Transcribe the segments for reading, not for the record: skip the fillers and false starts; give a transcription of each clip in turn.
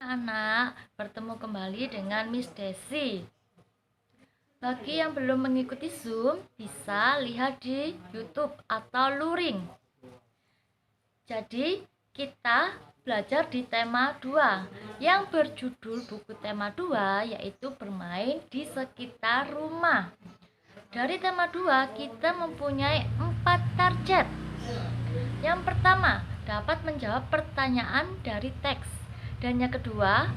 Anak, bertemu kembali dengan Miss Desi. Bagi yang belum mengikuti Zoom, bisa lihat di YouTube atau luring. Jadi, kita belajar di tema 2 yang berjudul buku tema 2 yaitu bermain di sekitar rumah. Dari tema 2 kita mempunyai 4 target. Yang pertama, dapat menjawab pertanyaan dari teks. Dan yang kedua,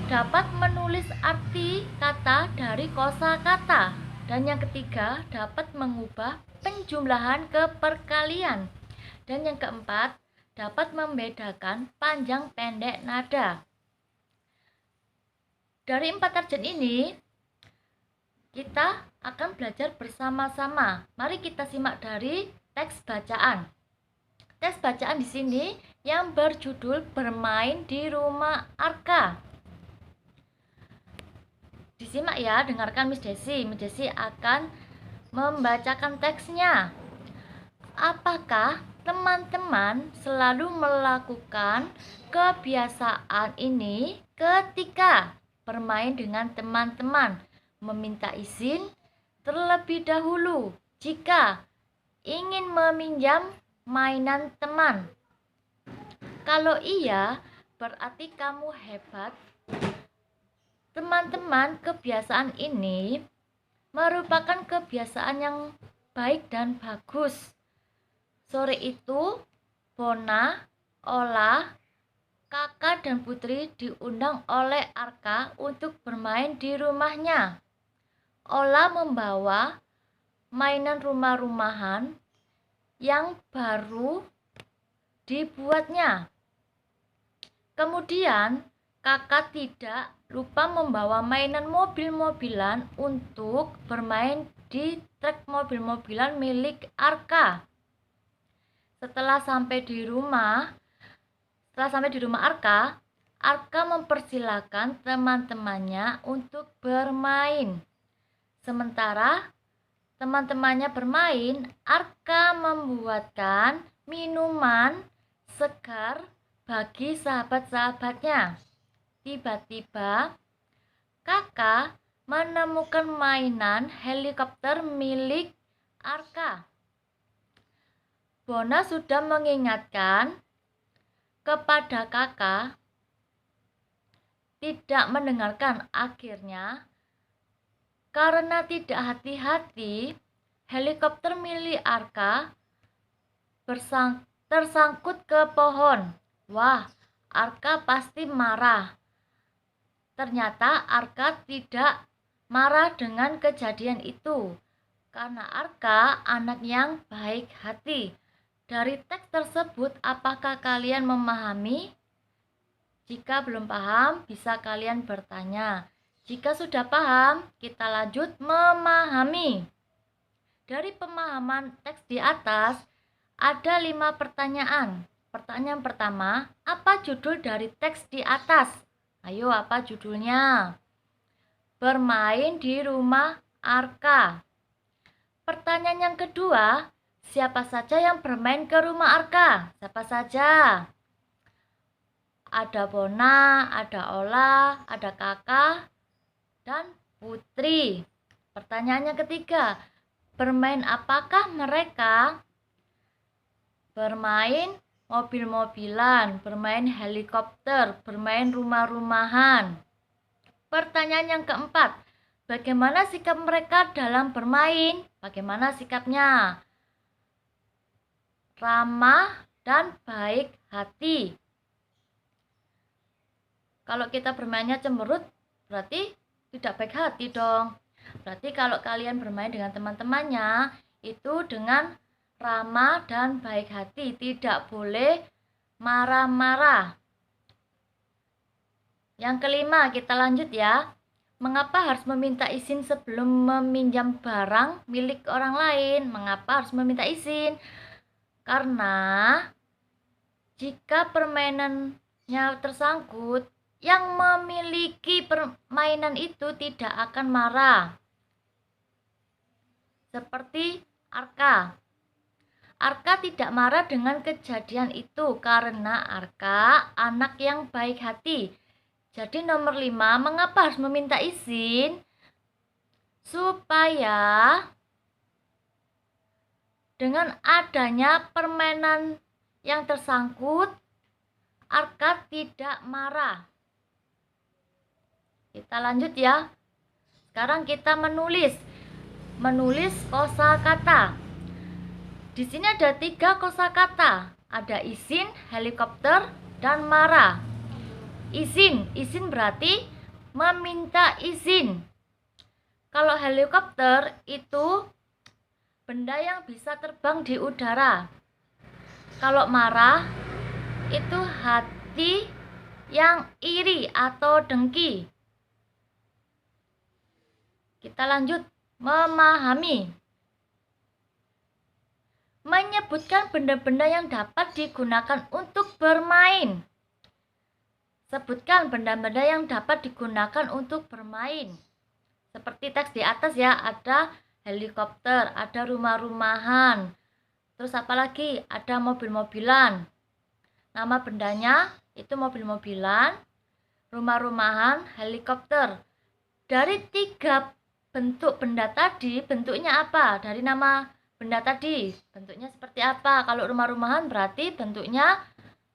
dapat menulis arti kata dari kosakata. Dan yang ketiga, dapat mengubah penjumlahan ke perkalian. Dan yang keempat, dapat membedakan panjang pendek nada. Dari 4 target ini, kita akan belajar bersama-sama. Mari kita simak dari teks bacaan. Teks bacaan di sini yang berjudul bermain di rumah Arka. Disimak ya, dengarkan Miss Desi. Miss Desi akan membacakan teksnya. Apakah teman-teman selalu melakukan kebiasaan ini ketika bermain dengan teman-teman? Meminta izin terlebih dahulu jika ingin meminjam mainan teman. Kalau iya, berarti kamu hebat. Teman-teman, kebiasaan ini merupakan kebiasaan yang baik dan bagus. Sore itu, Bona, Ola, Kakak dan Putri diundang oleh Arka untuk bermain di rumahnya. Ola membawa mainan rumah-rumahan yang baru dibuatnya. Kemudian, Kakak tidak lupa membawa mainan mobil-mobilan untuk bermain di trek mobil-mobilan milik Arka. Setelah sampai di rumah Arka, Arka mempersilahkan teman-temannya untuk bermain. Sementara teman-temannya bermain, Arka membuatkan minuman segar bagi sahabat-sahabatnya. Tiba-tiba, Kakak menemukan mainan helikopter milik Arka. Bona sudah mengingatkan kepada Kakak, tidak mendengarkan. Akhirnya, karena tidak hati-hati, helikopter milik Arka tersangkut ke pohon. Wah, Arka pasti marah. Ternyata Arka tidak marah dengan kejadian itu, karena Arka anak yang baik hati. Dari teks tersebut, apakah kalian memahami? Jika belum paham, bisa kalian bertanya. Jika sudah paham, kita lanjut memahami. Dari pemahaman teks di atas, ada 5 pertanyaan. Pertanyaan pertama, apa judul dari teks di atas? Ayo, apa judulnya? Bermain di rumah Arka. Pertanyaan yang kedua, siapa saja yang bermain ke rumah Arka? Siapa saja? Ada Bona, ada Ola, ada Kakak, dan Putri. Pertanyaan yang ketiga, bermain apakah mereka? Bermain mobil-mobilan, bermain helikopter, bermain rumah-rumahan. Pertanyaan yang keempat, bagaimana sikap mereka dalam bermain? Bagaimana sikapnya? Ramah dan baik hati. Kalau kita bermainnya cemberut, berarti tidak baik hati dong. Berarti kalau kalian bermain dengan teman-temannya, itu dengan ramah dan baik hati, tidak boleh marah-marah. Yang kelima, kita lanjut ya. Mengapa harus meminta izin sebelum meminjam barang milik orang lain? Mengapa harus meminta izin? Karena jika permainannya tersangkut, yang memiliki permainan itu tidak akan marah. Seperti Arka. Arka tidak marah dengan kejadian itu karena Arka anak yang baik hati. Jadi nomor 5, mengapa harus meminta izin? Supaya dengan adanya permainan yang tersangkut, Arka tidak marah. Kita lanjut ya. Sekarang kita menulis kosakata. Di sini ada 3 kosakata. Ada izin, helikopter, dan marah. Izin berarti meminta izin. Kalau helikopter itu benda yang bisa terbang di udara. Kalau marah itu hati yang iri atau dengki. Kita lanjut, memahami. Menyebutkan benda-benda yang dapat digunakan untuk bermain. Sebutkan benda-benda yang dapat digunakan untuk bermain. Seperti teks di atas ya, ada helikopter, ada rumah-rumahan. Terus apa lagi? Ada mobil-mobilan. Nama bendanya itu mobil-mobilan, rumah-rumahan, helikopter. Dari 3 bentuk benda tadi, bentuknya apa? Dari nama benda tadi, bentuknya seperti apa? Kalau rumah-rumahan berarti bentuknya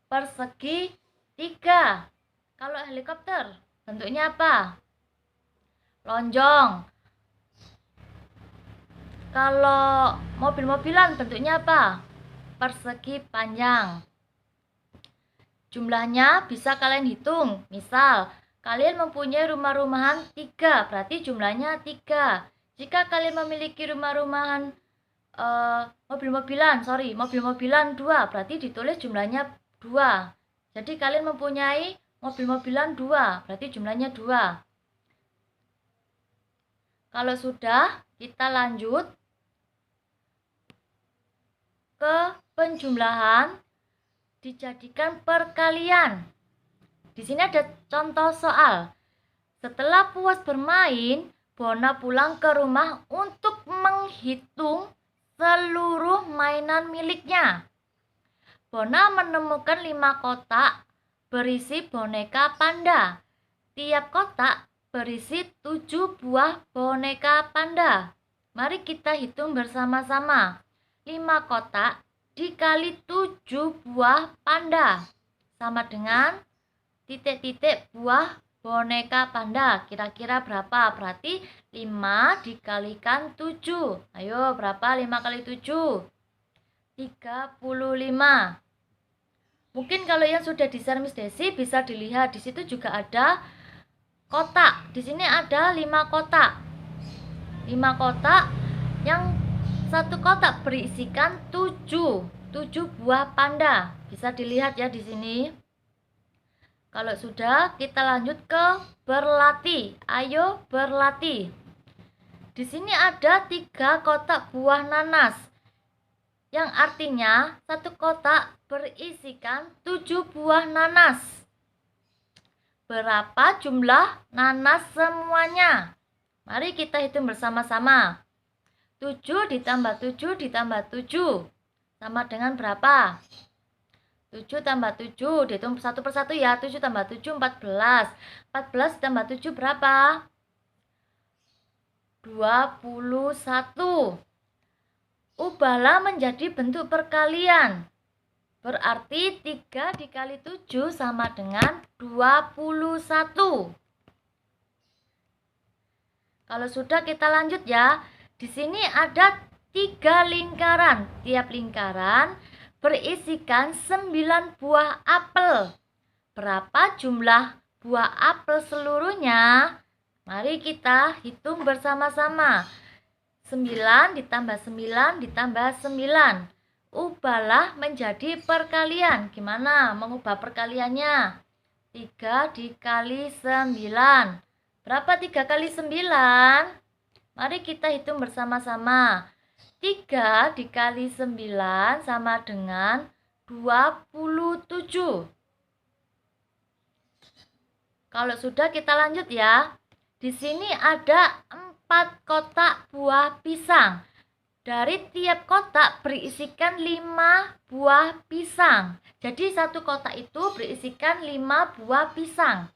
persegi 3. Kalau helikopter, bentuknya apa? Lonjong. Kalau mobil-mobilan bentuknya apa? Persegi panjang. Jumlahnya bisa kalian hitung. Misal, kalian mempunyai rumah-rumahan 3, berarti jumlahnya 3. Jika kalian memiliki rumah-rumahan mobil-mobilan 2, berarti ditulis jumlahnya 2. Jadi kalian mempunyai mobil-mobilan 2, berarti jumlahnya 2. Kalau sudah, kita lanjut ke penjumlahan, dijadikan perkalian. Di sini ada contoh soal. Setelah puas bermain, Bona pulang ke rumah untuk menghitung seluruh mainan miliknya. Bona menemukan 5 kotak berisi boneka panda. Tiap kotak berisi 7 buah boneka panda. Mari kita hitung bersama-sama. 5 kotak dikali 7 buah panda sama dengan titik-titik buah boneka panda. Kira-kira berapa? Berarti 5 dikalikan 7. Ayo, berapa 5 kali 7? 35. Mungkin kalau yang sudah di share Miss Desi bisa dilihat di situ juga ada kotak. Di sini ada 5 kotak. 5 kotak yang satu kotak berisikan 7 buah panda. Bisa dilihat ya di sini. Kalau sudah, kita lanjut ke berlatih. Ayo berlatih. Di sini ada 3 kotak buah nanas. Yang artinya satu kotak berisikan 7 buah nanas. Berapa jumlah nanas semuanya? Mari kita hitung bersama-sama. 7 ditambah 7 ditambah 7 sama dengan berapa? 7 tambah 7, dihitung satu persatu ya. 7 tambah 7, 14. 14 tambah 7 berapa? 21. Ubahlah menjadi bentuk perkalian. Berarti 3 dikali 7 sama dengan 21. Kalau sudah, kita lanjut ya. Di sini ada 3 lingkaran. Tiap lingkaran berisikan 9 buah apel. Berapa jumlah buah apel seluruhnya? Mari kita hitung bersama-sama. 9 ditambah 9 ditambah 9. Ubahlah menjadi perkalian. Gimana mengubah perkaliannya? 3 dikali 9. Berapa 3 kali 9? Mari kita hitung bersama-sama. 3 dikali 9 sama dengan 27. Kalau sudah, kita lanjut ya. Di sini ada 4 kotak buah pisang. Dari tiap kotak berisikan 5 buah pisang. Jadi satu kotak itu berisikan 5 buah pisang.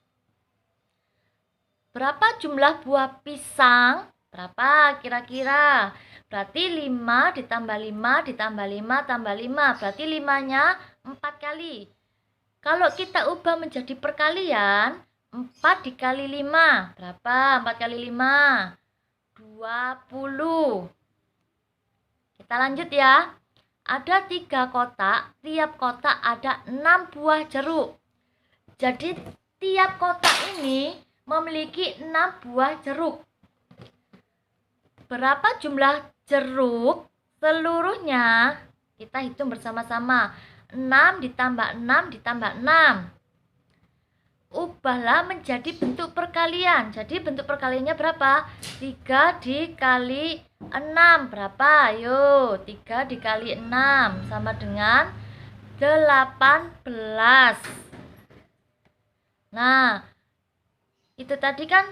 Berapa jumlah buah pisang? Berapa kira-kira? Berarti 5 ditambah 5 ditambah 5 tambah 5. Berarti 5-nya 4 kali. Kalau kita ubah menjadi perkalian, 4 dikali 5. Berapa? 4 kali 5. 20. Kita lanjut ya. Ada 3 kotak, tiap kotak ada 6 buah jeruk. Jadi tiap kotak ini memiliki 6 buah jeruk. Berapa jumlah jeruk seluruhnya? Kita hitung bersama-sama. 6 ditambah 6 ditambah 6. Ubahlah menjadi bentuk perkalian. Jadi bentuk perkaliannya berapa? 3 dikali 6 berapa? Ayo, 3 dikali 6 sama dengan 18. Nah, itu tadi kan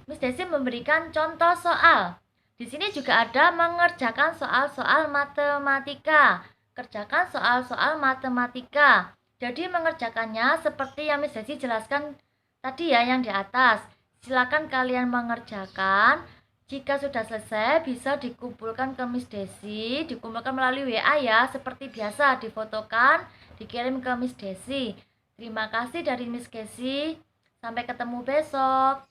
Miss Desi memberikan contoh soal. Di sini juga ada mengerjakan soal-soal matematika. Kerjakan soal-soal matematika. Jadi mengerjakannya seperti yang Miss Desi jelaskan tadi ya, yang di atas. Silakan kalian mengerjakan. Jika sudah selesai bisa dikumpulkan ke Miss Desi, dikumpulkan melalui WA ya, seperti biasa, difotokan, dikirim ke Miss Desi. Terima kasih dari Miss Desi. Sampai ketemu besok.